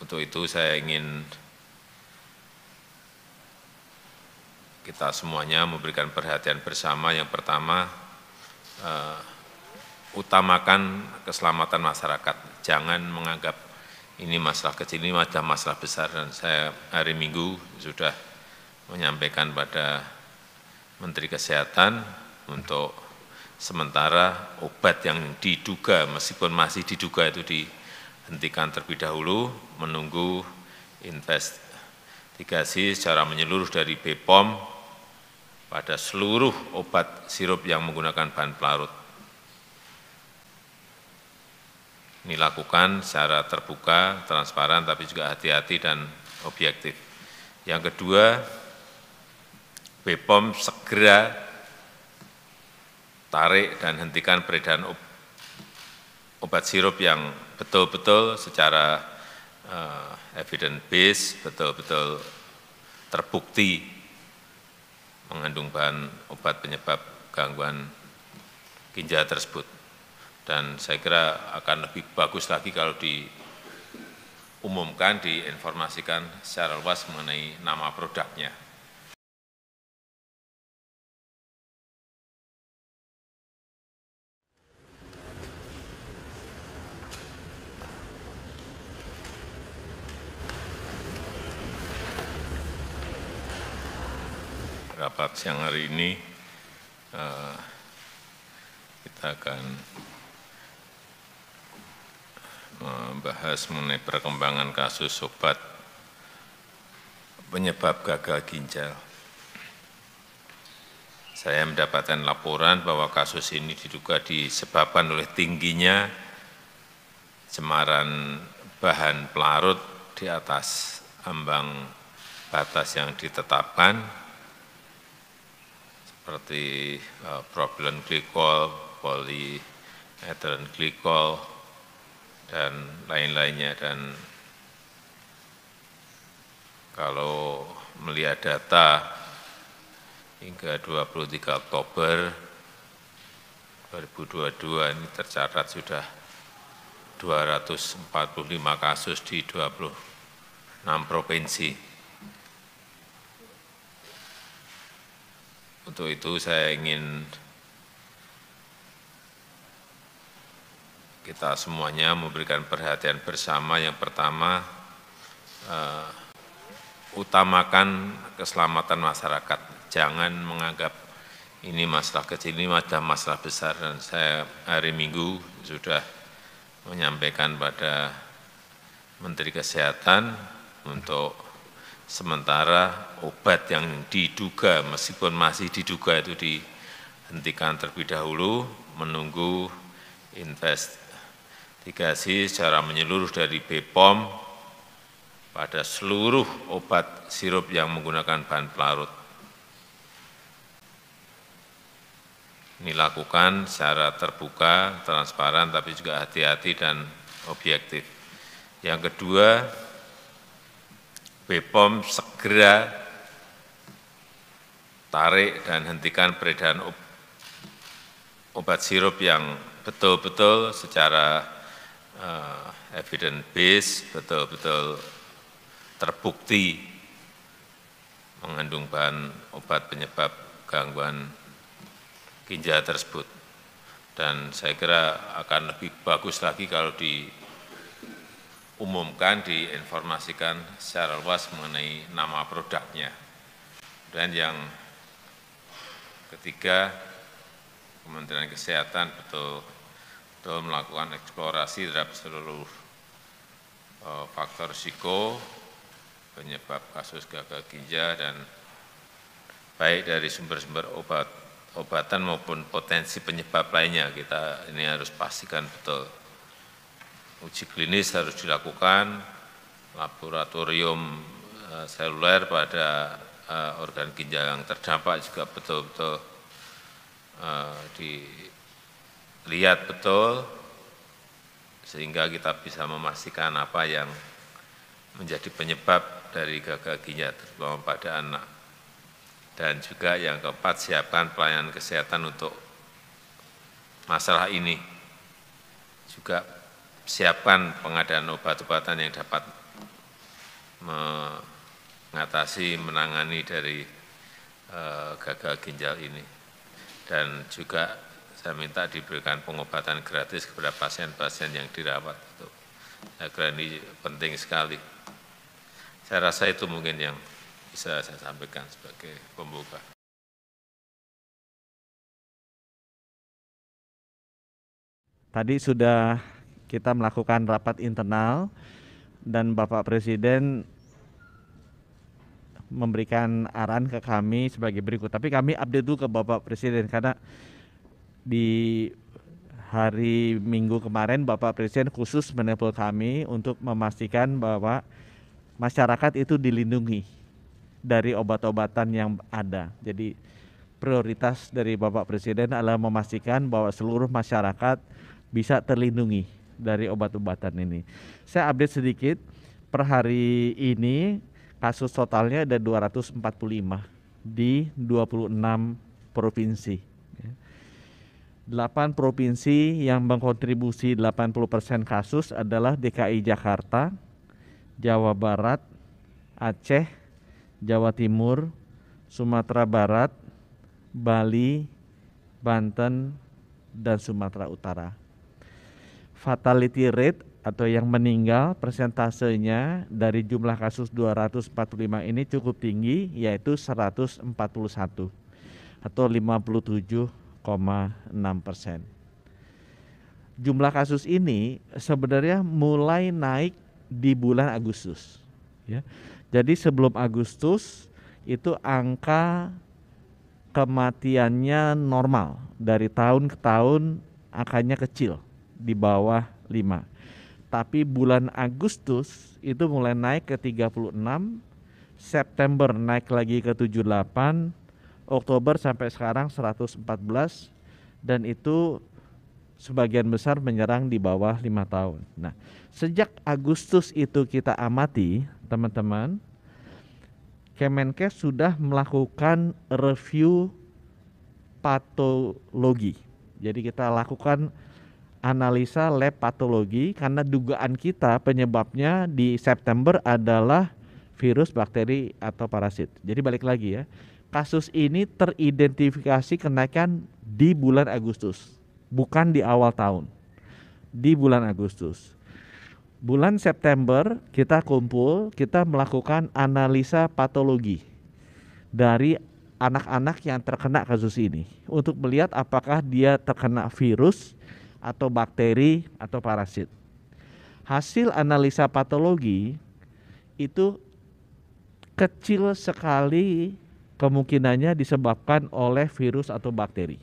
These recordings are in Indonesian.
Untuk itu saya ingin kita semuanya memberikan perhatian bersama. Yang pertama, utamakan keselamatan masyarakat. Jangan menganggap ini masalah kecil, ini adalah masalah besar. Dan saya hari Minggu sudah menyampaikan pada Menteri Kesehatan untuk sementara obat yang diduga, meskipun masih diduga itu dihentikan terlebih dahulu, menunggu investigasi secara menyeluruh dari BPOM pada seluruh obat sirup yang menggunakan bahan pelarut. Ini lakukan secara terbuka, transparan, tapi juga hati-hati dan objektif. Yang kedua, BPOM segera tarik dan hentikan peredaran obat sirup yang betul-betul secara evidence base, betul-betul terbukti mengandung bahan obat penyebab gangguan ginjal tersebut. Dan saya kira akan lebih bagus lagi kalau diumumkan, diinformasikan secara luas mengenai nama produknya. Rapat siang hari ini kita akan membahas mengenai perkembangan kasus obat penyebab gagal ginjal. Saya mendapatkan laporan bahwa kasus ini diduga disebabkan oleh tingginya cemaran bahan pelarut di atas ambang batas yang ditetapkan, seperti propylene glikol, polyethylene glikol, dan lain-lainnya. Dan kalau melihat data hingga 23 Oktober 2022 ini tercatat sudah 245 kasus di 26 provinsi. Untuk itu saya ingin kita semuanya memberikan perhatian bersama. Yang pertama, utamakan keselamatan masyarakat. Jangan menganggap ini masalah kecil, ini adalah masalah besar. Dan saya hari Minggu sudah menyampaikan pada Menteri Kesehatan untuk sementara obat yang diduga, meskipun masih diduga itu dihentikan terlebih dahulu, menunggu investigasi secara menyeluruh dari BPOM pada seluruh obat sirup yang menggunakan bahan pelarut. Ini lakukan secara terbuka, transparan, tapi juga hati-hati dan objektif. Yang kedua, BPOM segera tarik dan hentikan peredaran obat sirup yang betul-betul secara evidence base, betul-betul terbukti mengandung bahan obat penyebab gangguan ginjal tersebut. Dan saya kira akan lebih bagus lagi kalau diumumkan, diinformasikan secara luas mengenai nama produknya. Dan yang ketiga, Kementerian Kesehatan betul melakukan eksplorasi terhadap seluruh faktor risiko penyebab kasus gagal ginjal, dan baik dari sumber-sumber obatan maupun potensi penyebab lainnya. Kita ini harus pastikan betul. Uji klinis harus dilakukan, laboratorium seluler pada organ ginjal yang terdampak juga betul-betul dilihat betul, sehingga kita bisa memastikan apa yang menjadi penyebab dari gagal ginjal, terutama pada anak. Dan juga yang keempat, siapkan pelayanan kesehatan untuk masalah ini. Juga siapkan pengadaan obat-obatan yang dapat mengatasi, menangani dari gagal ginjal ini. Dan juga saya minta diberikan pengobatan gratis kepada pasien-pasien yang dirawat. Saya kira ini penting sekali. Saya rasa itu mungkin yang bisa saya sampaikan sebagai pembuka. Tadi sudah kita melakukan rapat internal dan Bapak Presiden memberikan arahan ke kami sebagai berikut. Tapi kami update dulu ke Bapak Presiden karena di hari Minggu kemarin Bapak Presiden khusus menelpon kami untuk memastikan bahwa masyarakat itu dilindungi dari obat-obatan yang ada. Jadi prioritas dari Bapak Presiden adalah memastikan bahwa seluruh masyarakat bisa terlindungi dari obat-obatan ini. Saya update sedikit, per hari ini kasus totalnya ada 245 di 26 provinsi. 8 provinsi yang mengkontribusi 80% kasus adalah DKI Jakarta, Jawa Barat, Aceh, Jawa Timur, Sumatera Barat, Bali, Banten, dan Sumatera Utara. Fatality rate atau yang meninggal persentasenya dari jumlah kasus 245 ini cukup tinggi, yaitu 141 atau 57,6%. Jumlah kasus ini sebenarnya mulai naik di bulan Agustus. Ya. Jadi sebelum Agustus itu angka kematiannya normal, dari tahun ke tahun angkanya kecil, di bawah 5. Tapi bulan Agustus itu mulai naik ke 36, September naik lagi ke 78, Oktober sampai sekarang 114, dan itu sebagian besar menyerang di bawah 5 tahun. Nah, sejak Agustus itu kita amati, teman-teman, Kemenkes sudah melakukan review patologi. Jadi kita lakukan analisa lab patologi karena dugaan kita penyebabnya di September adalah virus, bakteri, atau parasit. Jadi balik lagi ya, kasus ini teridentifikasi kenaikan di bulan Agustus, bukan di awal tahun, di bulan Agustus. Bulan September kita kumpul, kita melakukan analisa patologi dari anak-anak yang terkena kasus ini untuk melihat apakah dia terkena virus atau bakteri atau parasit. Hasil analisa patologi itu kecil sekali kemungkinannya disebabkan oleh virus atau bakteri.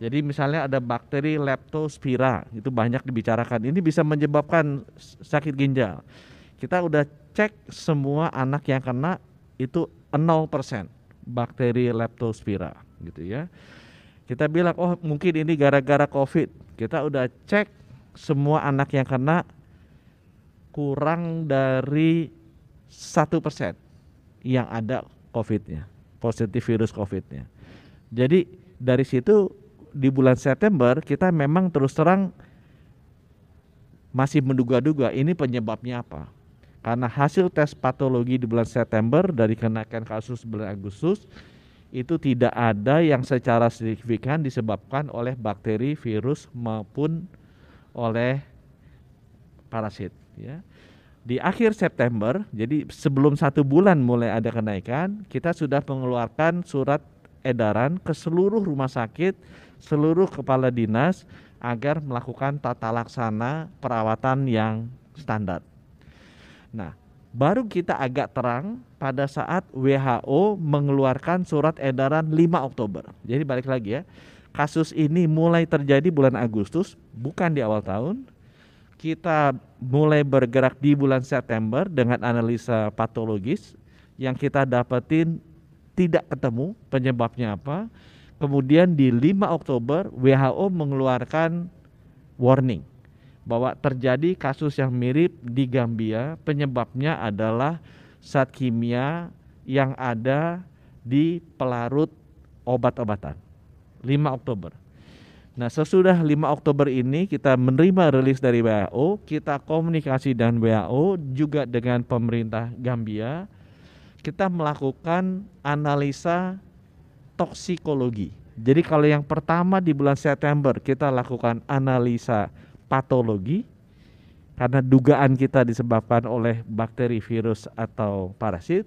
Jadi misalnya ada bakteri Leptospira, itu banyak dibicarakan. Ini bisa menyebabkan sakit ginjal. Kita udah cek semua anak yang kena itu 0% bakteri Leptospira gitu ya. Kita bilang, oh mungkin ini gara-gara COVID. Kita udah cek semua anak yang kena kurang dari 1% yang ada COVID-nya, positif virus COVID-nya. Jadi dari situ di bulan September kita memang terus terang masih menduga-duga ini penyebabnya apa. Karena hasil tes patologi di bulan September dari kenaikan kasus bulan Agustus itu tidak ada yang secara signifikan disebabkan oleh bakteri, virus maupun oleh parasit. Ya. Di akhir September, jadi sebelum 1 bulan mulai ada kenaikan, kita sudah mengeluarkan surat edaran ke seluruh rumah sakit, seluruh kepala dinas agar melakukan tata laksana perawatan yang standar. Nah, baru kita agak terang pada saat WHO mengeluarkan surat edaran 5 Oktober. Jadi balik lagi ya, kasus ini mulai terjadi bulan Agustus, bukan di awal tahun. Kita mulai bergerak di bulan September dengan analisa patologis yang kita dapetin tidak ketemu penyebabnya apa. Kemudian di 5 Oktober WHO mengeluarkan warning bahwa terjadi kasus yang mirip di Gambia, penyebabnya adalah zat kimia yang ada di pelarut obat-obatan. 5 Oktober. Nah, sesudah 5 Oktober ini kita menerima rilis dari WHO, kita komunikasi dengan WHO juga dengan pemerintah Gambia, kita melakukan analisa toksikologi. Jadi kalau yang pertama di bulan September kita lakukan analisa patologi karena dugaan kita disebabkan oleh bakteri, virus atau parasit.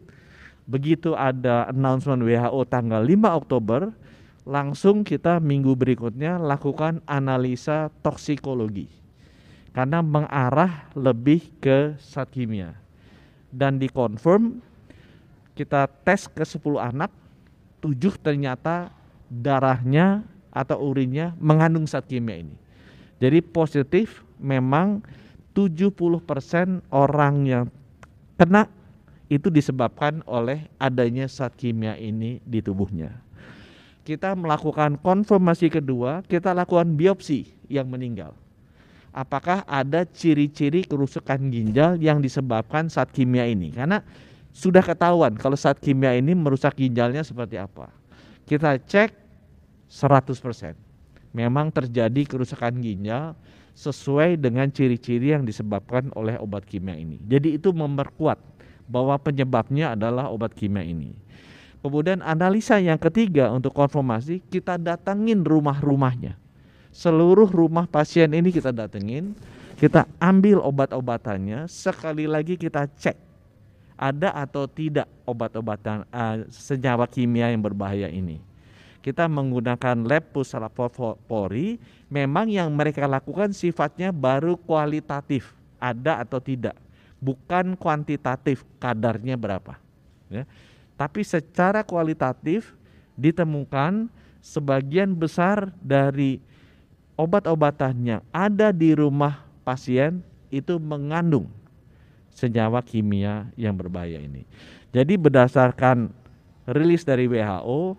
Begitu ada announcement WHO tanggal 5 Oktober, langsung kita minggu berikutnya lakukan analisa toksikologi karena mengarah lebih ke zat kimia dan dikonfirm kita tes ke 10 anak, 7 ternyata darahnya atau urinnya mengandung zat kimia ini. Jadi positif, memang 70% orang yang kena itu disebabkan oleh adanya zat kimia ini di tubuhnya. Kita melakukan konfirmasi kedua, kita lakukan biopsi yang meninggal. Apakah ada ciri-ciri kerusakan ginjal yang disebabkan zat kimia ini? Karena sudah ketahuan kalau zat kimia ini merusak ginjalnya seperti apa. Kita cek 100%. Memang terjadi kerusakan ginjal sesuai dengan ciri-ciri yang disebabkan oleh obat kimia ini. Jadi itu memperkuat bahwa penyebabnya adalah obat kimia ini. Kemudian analisa yang ketiga untuk konfirmasi, kita datangin rumah-rumahnya. Seluruh rumah pasien ini kita datengin, kita ambil obat-obatannya, sekali lagi kita cek ada atau tidak obat-obatan senyawa kimia yang berbahaya ini. Kita menggunakan lab pusat laboratori, memang yang mereka lakukan sifatnya baru kualitatif, ada atau tidak, bukan kuantitatif kadarnya berapa. Ya. Tapi secara kualitatif ditemukan sebagian besar dari obat-obatan yang ada di rumah pasien itu mengandung senyawa kimia yang berbahaya ini. Jadi berdasarkan rilis dari WHO,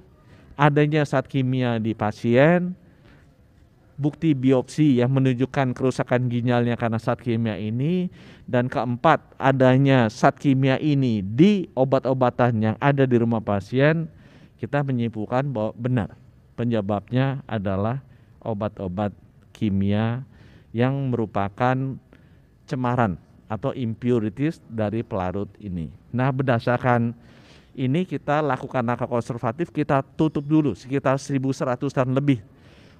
adanya zat kimia di pasien, bukti biopsi yang menunjukkan kerusakan ginjalnya karena zat kimia ini, dan keempat adanya zat kimia ini di obat-obatan yang ada di rumah pasien, kita menyimpulkan bahwa benar penyebabnya adalah obat-obat kimia yang merupakan cemaran atau impurities dari pelarut ini. Nah, berdasarkan ini kita lakukan langkah konservatif, kita tutup dulu sekitar 1.100-an lebih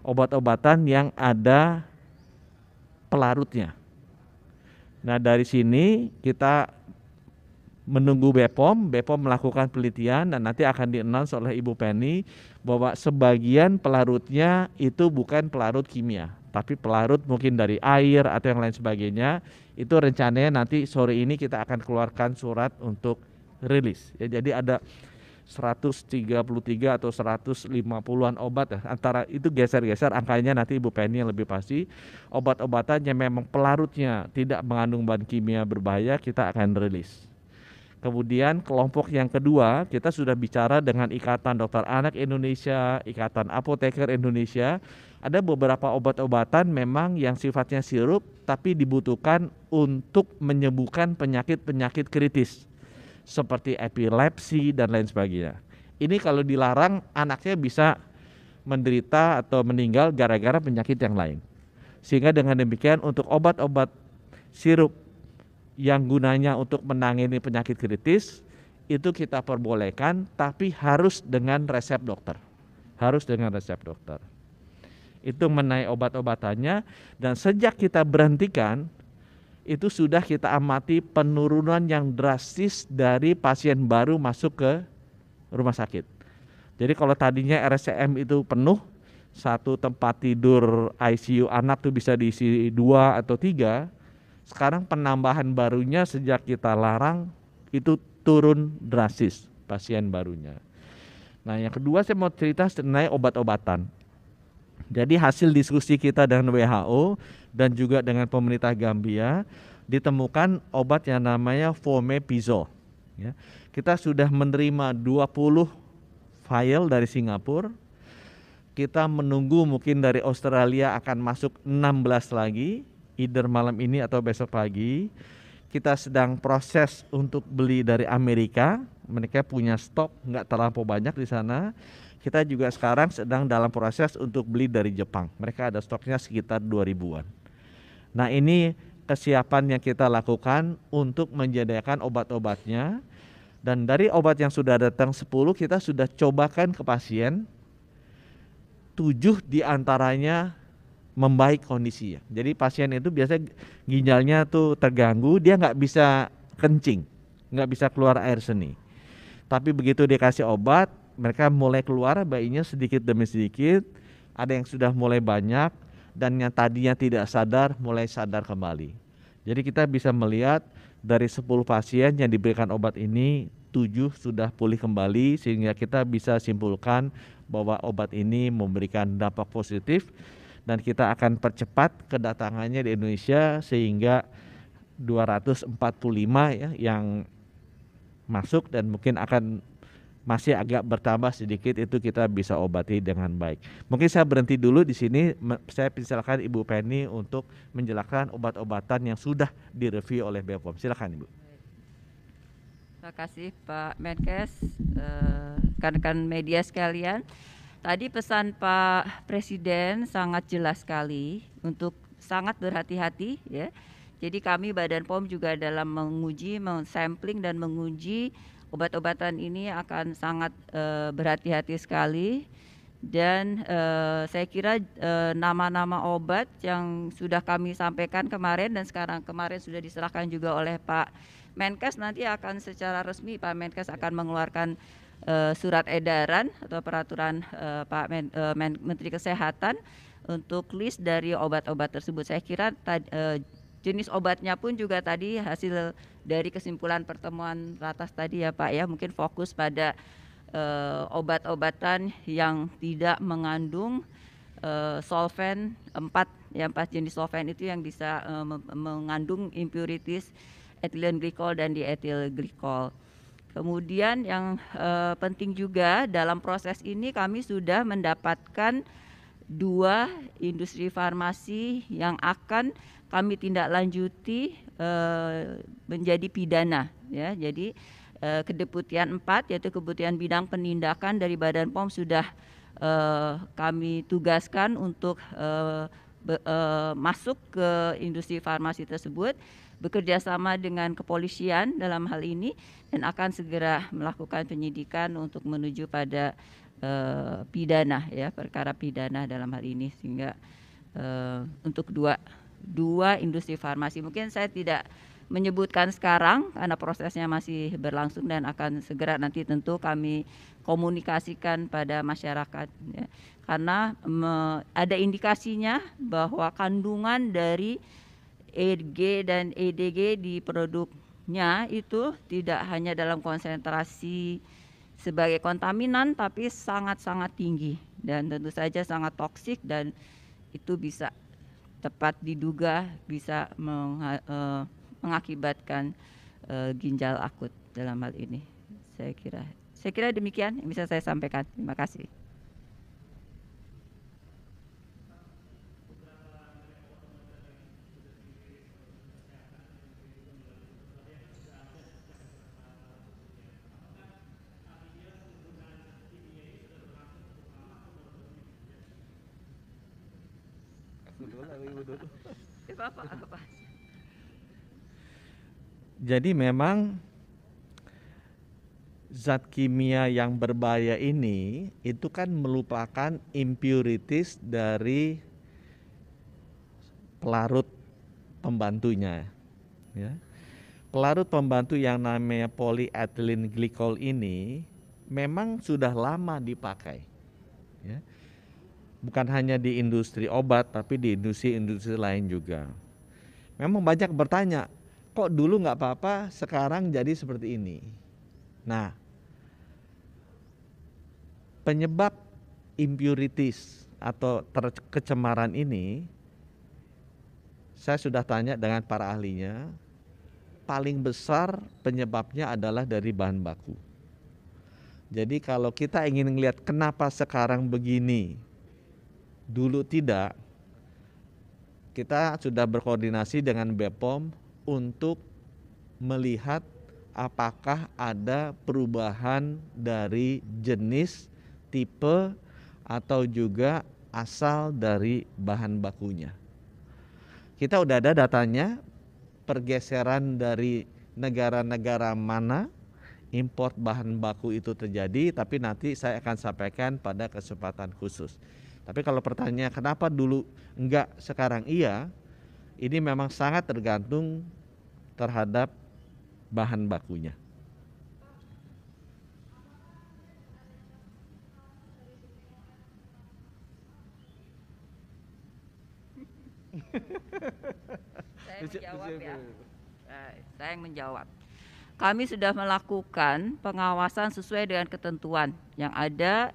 obat-obatan yang ada pelarutnya. Nah, dari sini kita menunggu BPOM melakukan penelitian dan nanti akan di-announce oleh Ibu Penny bahwa sebagian pelarutnya itu bukan pelarut kimia, tapi pelarut mungkin dari air atau yang lain sebagainya. Itu rencananya nanti sore ini kita akan keluarkan surat untuk rilis. Ya, jadi ada 133 atau 150-an obat ya. Antara itu geser-geser angkanya nanti Ibu Penny yang lebih pasti. Obat-obatan yang memang pelarutnya tidak mengandung bahan kimia berbahaya kita akan rilis. Kemudian kelompok yang kedua kita sudah bicara dengan Ikatan Dokter Anak Indonesia, Ikatan Apoteker Indonesia. Ada beberapa obat-obatan memang yang sifatnya sirup tapi dibutuhkan untuk menyembuhkan penyakit-penyakit kritis seperti epilepsi dan lain sebagainya. Ini kalau dilarang anaknya bisa menderita atau meninggal gara-gara penyakit yang lain. Sehingga dengan demikian untuk obat-obat sirup yang gunanya untuk menangani penyakit kritis itu kita perbolehkan, tapi harus dengan resep dokter. Harus dengan resep dokter. Itu mengenai obat-obatannya, dan sejak kita berhentikan itu sudah kita amati penurunan yang drastis dari pasien baru masuk ke rumah sakit. Jadi kalau tadinya RSCM itu penuh, satu tempat tidur ICU anak tuh bisa diisi 2 atau 3, sekarang penambahan barunya sejak kita larang itu turun drastis pasien barunya. Nah, yang kedua saya mau cerita mengenai obat-obatan. Jadi hasil diskusi kita dengan WHO dan juga dengan pemerintah Gambia ditemukan obat yang namanya Fomepizole. Ya. Kita sudah menerima 20 file dari Singapura. Kita menunggu mungkin dari Australia akan masuk 16 lagi, either malam ini atau besok pagi. Kita sedang proses untuk beli dari Amerika. Mereka punya stok nggak terlampau banyak di sana. kita juga sekarang sedang dalam proses untuk beli dari Jepang. Mereka ada stoknya sekitar 2000-an. Nah, ini kesiapan yang kita lakukan untuk menyediakan obat-obatnya. Dan dari obat yang sudah datang 10, kita sudah cobakan ke pasien. 7 diantaranya membaik kondisinya. Jadi pasien itu biasanya ginjalnya tuh terganggu, dia nggak bisa kencing, nggak bisa keluar air seni. Tapi begitu dikasih obat, mereka mulai keluar bayinya sedikit demi sedikit. Ada yang sudah mulai banyak, dan yang tadinya tidak sadar mulai sadar kembali. Jadi kita bisa melihat dari 10 pasien yang diberikan obat ini, 7 sudah pulih kembali, sehingga kita bisa simpulkan bahwa obat ini memberikan dampak positif, dan kita akan percepat kedatangannya di Indonesia sehingga 245 ya yang masuk, dan mungkin akan masih agak bertambah sedikit, itu kita bisa obati dengan baik. Mungkin saya berhenti dulu di sini. Saya persilakan Ibu Penny untuk menjelaskan obat-obatan yang sudah direview oleh BPOM. Silakan Ibu. Terima kasih Pak Menkes, rekan-rekan media sekalian. Tadi pesan Pak Presiden sangat jelas sekali untuk sangat berhati-hati ya. Jadi kami Badan POM juga dalam menguji, sampling dan menguji obat-obatan ini akan sangat berhati-hati sekali. Dan saya kira nama-nama obat yang sudah kami sampaikan kemarin dan kemarin sudah diserahkan juga oleh Pak Menkes, nanti akan secara resmi Pak Menkes akan mengeluarkan surat edaran atau peraturan Pak Menteri Kesehatan untuk list dari obat-obat tersebut. Saya kira jenis obatnya pun juga tadi hasil dari kesimpulan pertemuan ratas tadi ya Pak ya, mungkin fokus pada obat-obatan yang tidak mengandung solvent 4 jenis solvent itu yang bisa mengandung impurities ethylene glycol dan diethyl glycol. Kemudian yang penting juga dalam proses ini kami sudah mendapatkan 2 industri farmasi yang akan kami tindak lanjuti menjadi pidana ya. Jadi Kedeputian 4 yaitu Kedeputian Bidang Penindakan dari Badan POM sudah kami tugaskan untuk masuk ke industri farmasi tersebut, bekerja sama dengan kepolisian dalam hal ini, dan akan segera melakukan penyidikan untuk menuju pada pidana ya, perkara pidana dalam hal ini, sehingga untuk dua industri farmasi. Mungkin saya tidak menyebutkan sekarang karena prosesnya masih berlangsung dan akan segera nanti tentu kami komunikasikan pada masyarakat ya. Karena ada indikasinya bahwa kandungan dari EG dan EDG di produknya itu tidak hanya dalam konsentrasi sebagai kontaminan, tapi sangat-sangat tinggi dan tentu saja sangat toksik, dan itu bisa tepat diduga bisa mengakibatkan ginjal akut dalam hal ini. Saya kira demikian yang bisa saya sampaikan. Terima kasih. Jadi memang zat kimia yang berbahaya ini itu kan merupakan impurities dari pelarut pembantunya ya. Pelarut pembantu yang namanya polyethylene glycol ini memang sudah lama dipakai ya. Bukan hanya di industri obat, tapi di industri-industri lain juga. Memang banyak bertanya, kok dulu nggak apa-apa, sekarang jadi seperti ini. Nah, penyebab impurities atau kecemaran ini, saya sudah tanya dengan para ahlinya, paling besar penyebabnya adalah dari bahan baku. Jadi kalau kita ingin melihat kenapa sekarang begini, dulu tidak, kita sudah berkoordinasi dengan BPOM untuk melihat apakah ada perubahan dari jenis tipe atau juga asal dari bahan bakunya. Kita udah ada datanya, pergeseran dari negara-negara mana import bahan baku itu terjadi, tapi nanti saya akan sampaikan pada kesempatan khusus. Tapi kalau pertanyaan kenapa dulu enggak, sekarang iya, ini memang sangat tergantung terhadap bahan bakunya. Saya menjawab ya. Saya yang menjawab. Kami sudah melakukan pengawasan sesuai dengan ketentuan yang ada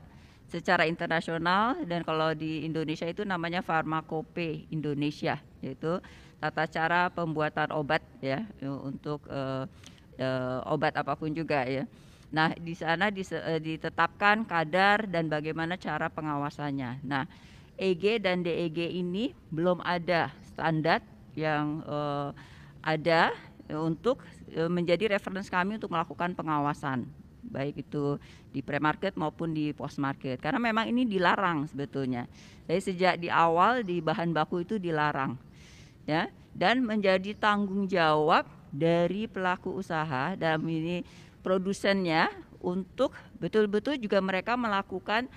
secara internasional, dan kalau di Indonesia itu namanya Farmakope Indonesia, yaitu tata cara pembuatan obat ya, untuk obat apapun juga ya. Nah, di sana ditetapkan kadar dan bagaimana cara pengawasannya. Nah, EG dan DEG ini belum ada standar yang ada untuk menjadi referensi kami untuk melakukan pengawasan, baik itu di pre-market maupun di post-market, karena memang ini dilarang sebetulnya. Jadi sejak di awal di bahan baku itu dilarang, ya, dan menjadi tanggung jawab dari pelaku usaha dalam ini produsennya untuk betul-betul juga mereka melakukan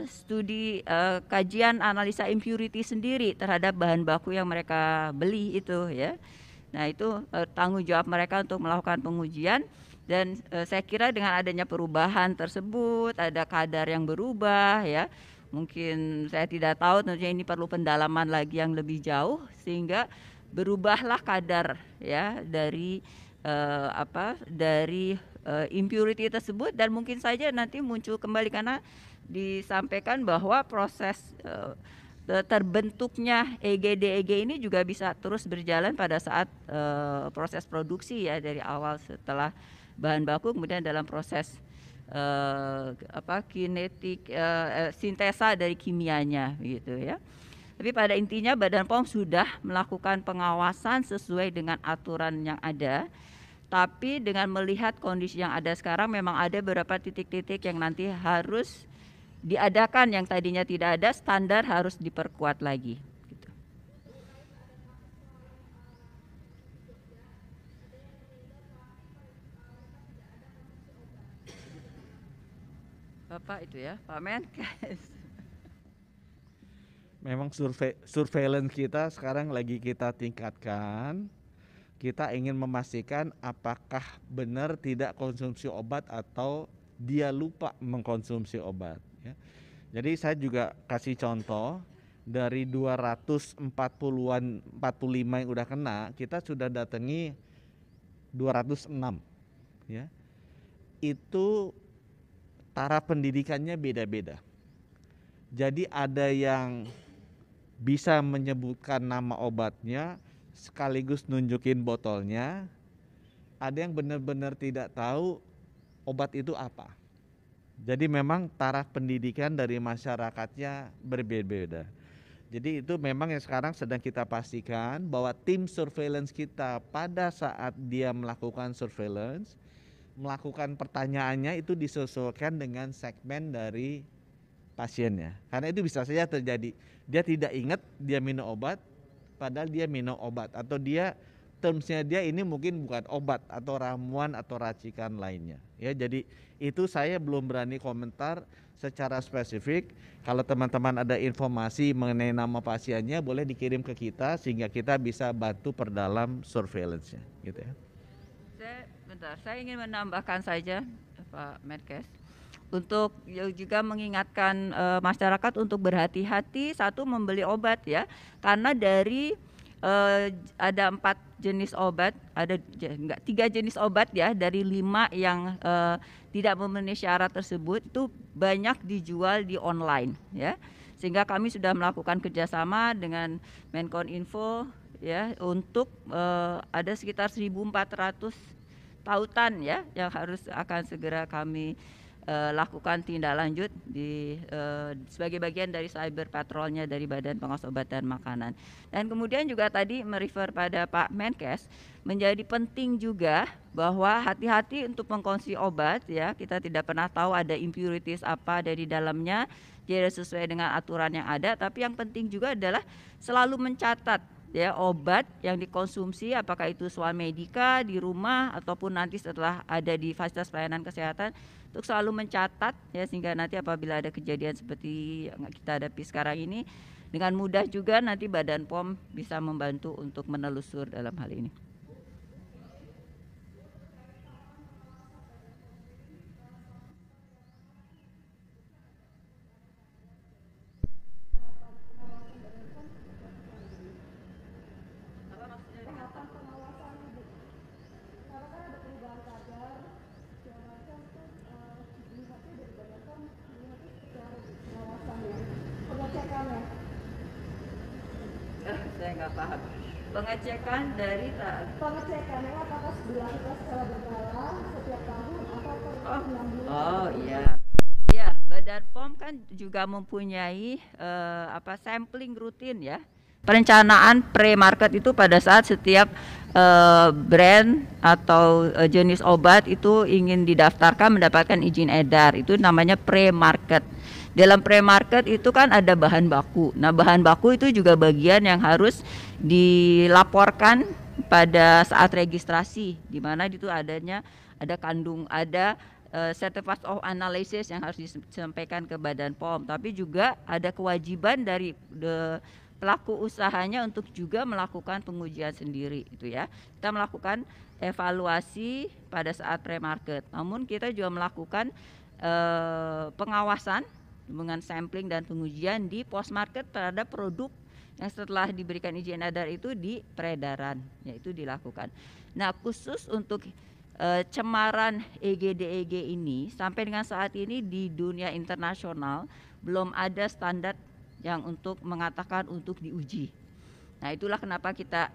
studi kajian analisa impurity sendiri terhadap bahan baku yang mereka beli itu ya. Nah itu tanggung jawab mereka untuk melakukan pengujian, dan saya kira dengan adanya perubahan tersebut, ada kadar yang berubah ya, mungkin saya tidak tahu, tentunya ini perlu pendalaman lagi yang lebih jauh, sehingga berubahlah kadar ya dari impurity tersebut, dan mungkin saja nanti muncul kembali karena disampaikan bahwa proses terbentuknya EG-DEG ini juga bisa terus berjalan pada saat proses produksi ya, dari awal setelah bahan baku kemudian dalam proses kinetik sintesa dari kimianya gitu ya. Tapi pada intinya Badan POM sudah melakukan pengawasan sesuai dengan aturan yang ada. Tapi dengan melihat kondisi yang ada sekarang, memang ada beberapa titik-titik yang nanti harus diadakan, yang tadinya tidak ada, standar harus diperkuat lagi. Gitu. Bapak itu ya, Pak Menkes. Memang surveillance kita sekarang lagi kita tingkatkan. Kita ingin memastikan apakah benar tidak konsumsi obat atau dia lupa mengkonsumsi obat ya. Jadi saya juga kasih contoh, dari 245 yang udah kena, kita sudah datangi 206 ya. Itu taraf pendidikannya beda-beda. Jadi ada yang bisa menyebutkan nama obatnya sekaligus nunjukin botolnya, ada yang benar-benar tidak tahu obat itu apa. Jadi memang taraf pendidikan dari masyarakatnya berbeda-beda. Jadi itu memang yang sekarang sedang kita pastikan bahwa tim surveillance kita pada saat dia melakukan surveillance, melakukan pertanyaannya itu disesuaikan dengan segmen dari pasiennya. Karena itu bisa saja terjadi, dia tidak ingat dia minum obat, padahal dia minum obat, atau dia termsnya dia ini mungkin bukan obat atau ramuan atau racikan lainnya ya. Jadi itu saya belum berani komentar secara spesifik. Kalau teman-teman ada informasi mengenai nama pasiennya, boleh dikirim ke kita sehingga kita bisa bantu perdalam surveillance-nya gitu ya. Saya ingin menambahkan saja Pak Menkes, untuk juga mengingatkan masyarakat untuk berhati-hati satu membeli obat ya, karena dari ada 4 jenis obat, ada 3 jenis obat ya, dari 5 yang tidak memenuhi syarat tersebut itu banyak dijual di online ya, sehingga kami sudah melakukan kerjasama dengan Menkominfo ya, untuk ada sekitar 1.400 tautan ya yang akan segera kami lakukan tindak lanjut sebagai bagian dari cyber patrolnya dari Badan Pengawas Obat dan Makanan. Dan kemudian juga tadi merefer pada Pak Menkes, menjadi penting juga bahwa hati-hati untuk mengkonsumsi obat ya, kita tidak pernah tahu ada impurities apa dari dalamnya, jadi sesuai dengan aturan yang ada. Tapi yang penting juga adalah selalu mencatat ya obat yang dikonsumsi, apakah itu swamedika di rumah ataupun nanti setelah ada di fasilitas pelayanan kesehatan, untuk selalu mencatat ya, sehingga nanti apabila ada kejadian seperti yang kita hadapi sekarang ini, dengan mudah juga nanti Badan POM bisa membantu untuk menelusur dalam hal ini. Saya nggak paham. Pengecekan dari Pengecekan apakah dilakukan secara berkala setiap tahun atau per 6 bulan? Oh iya. Ya, Badan POM kan juga mempunyai sampling rutin ya. Perencanaan pre-market itu pada saat setiap brand atau jenis obat itu ingin didaftarkan mendapatkan izin edar, itu namanya pre-market. Dalam pre-market itu kan ada bahan baku. Nah, bahan baku itu juga bagian yang harus dilaporkan pada saat registrasi, di mana itu ada certificate of analysis yang harus disampaikan ke Badan POM. Tapi juga ada kewajiban dari pelaku usahanya untuk juga melakukan pengujian sendiri itu ya. Kita melakukan evaluasi pada saat pre-market. Namun kita juga melakukan pengawasan dengan sampling dan pengujian di post market terhadap produk yang setelah diberikan izin edar itu di peredaran, yaitu dilakukan. Nah, khusus untuk cemaran EGDEG ini sampai dengan saat ini di dunia internasional belum ada standar yang untuk mengatakan untuk diuji. Nah, itulah kenapa kita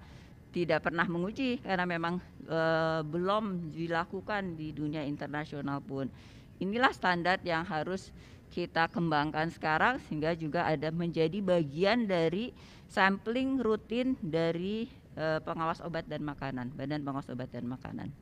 tidak pernah menguji, karena memang belum dilakukan di dunia internasional pun. Inilah standar yang harus kita kembangkan sekarang, sehingga juga ada menjadi bagian dari sampling rutin dari pengawas obat dan makanan, Badan Pengawas Obat dan Makanan.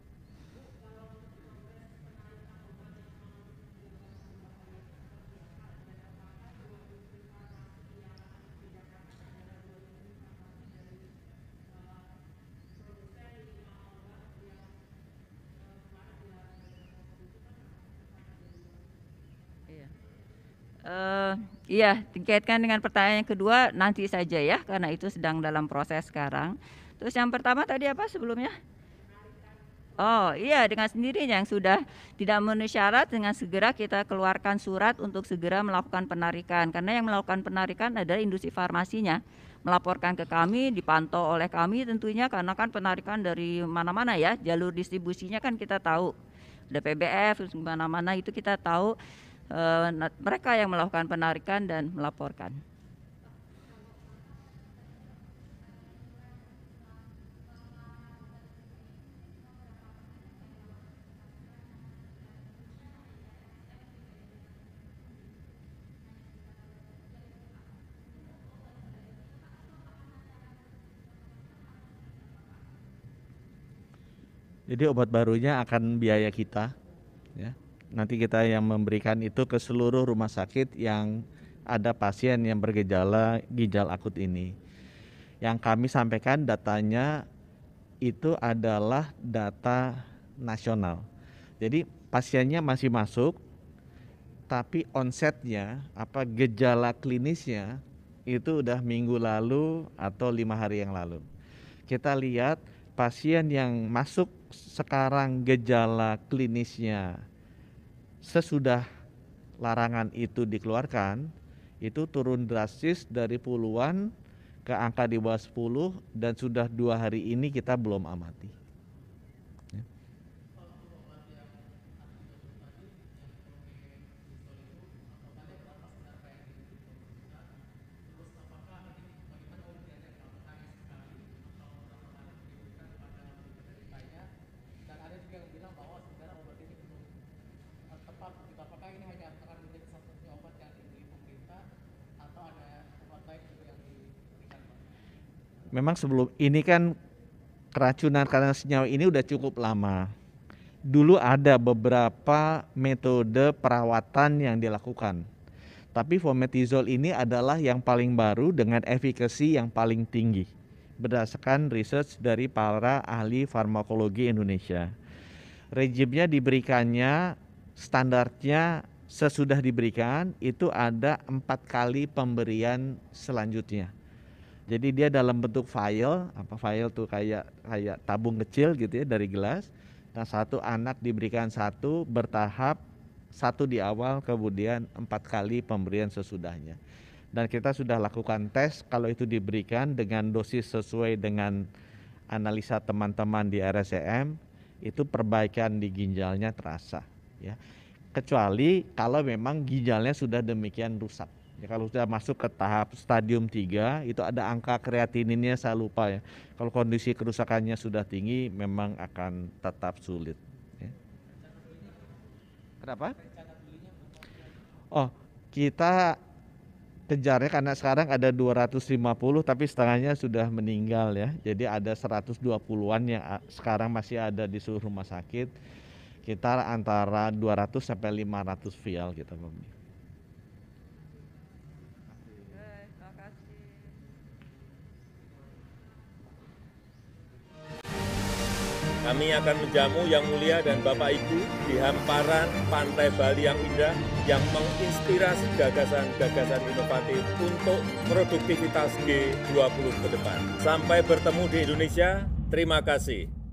Iya, dikaitkan dengan pertanyaan yang kedua nanti saja ya, karena itu sedang dalam proses sekarang. Terus yang pertama tadi apa sebelumnya? Oh iya, dengan sendirinya yang sudah tidak memenuhi syarat, dengan segera kita keluarkan surat untuk segera melakukan penarikan. Karena yang melakukan penarikan adalah industri farmasinya, melaporkan ke kami, dipantau oleh kami tentunya, karena kan penarikan dari mana-mana ya, jalur distribusinya kan kita tahu, ada PBF, mana-mana itu kita tahu. Mereka yang melakukan penarikan dan melaporkan. Jadi obat barunya akan biaya kita ya. Nanti kita yang memberikan itu ke seluruh rumah sakit yang ada pasien yang bergejala ginjal akut ini. Yang kami sampaikan datanya itu adalah data nasional. Jadi pasiennya masih masuk, tapi onsetnya gejala klinisnya itu udah minggu lalu atau 5 hari yang lalu. Kita lihat pasien yang masuk sekarang gejala klinisnya sesudah larangan itu dikeluarkan, itu turun drastis dari puluhan ke angka di bawah 10, dan sudah 2 hari ini kita belum amati. memang sebelum ini kan keracunan karena senyawa ini udah cukup lama. Dulu ada beberapa metode perawatan yang dilakukan. Tapi fomepizol ini adalah yang paling baru dengan efikasi yang paling tinggi berdasarkan research dari para ahli farmakologi Indonesia. Rejimnya diberikannya, standarnya sesudah diberikan itu ada 4 kali pemberian selanjutnya. Jadi dia dalam bentuk vial, vial tuh kayak tabung kecil gitu ya dari gelas. Nah, satu anak diberikan satu bertahap, satu di awal, kemudian 4 kali pemberian sesudahnya. Dan kita sudah lakukan tes, kalau itu diberikan dengan dosis sesuai dengan analisa teman-teman di RSCM, itu perbaikan di ginjalnya terasa. Ya. Kecuali kalau memang ginjalnya sudah demikian rusak. Ya, kalau sudah masuk ke tahap stadium 3, itu ada angka kreatininnya saya lupa ya. Kalau kondisi kerusakannya sudah tinggi, memang akan tetap sulit. Ya. Kenapa? Oh, kita kejarnya karena sekarang ada 250 tapi setengahnya sudah meninggal ya. Jadi ada 120-an yang sekarang masih ada di seluruh rumah sakit. Kita antara 200 sampai 500 vial kita membeli. Kami akan menjamu Yang Mulia dan Bapak Ibu di hamparan pantai Bali yang indah yang menginspirasi gagasan-gagasan inovatif untuk produktivitas G20 ke depan. Sampai bertemu di Indonesia, terima kasih.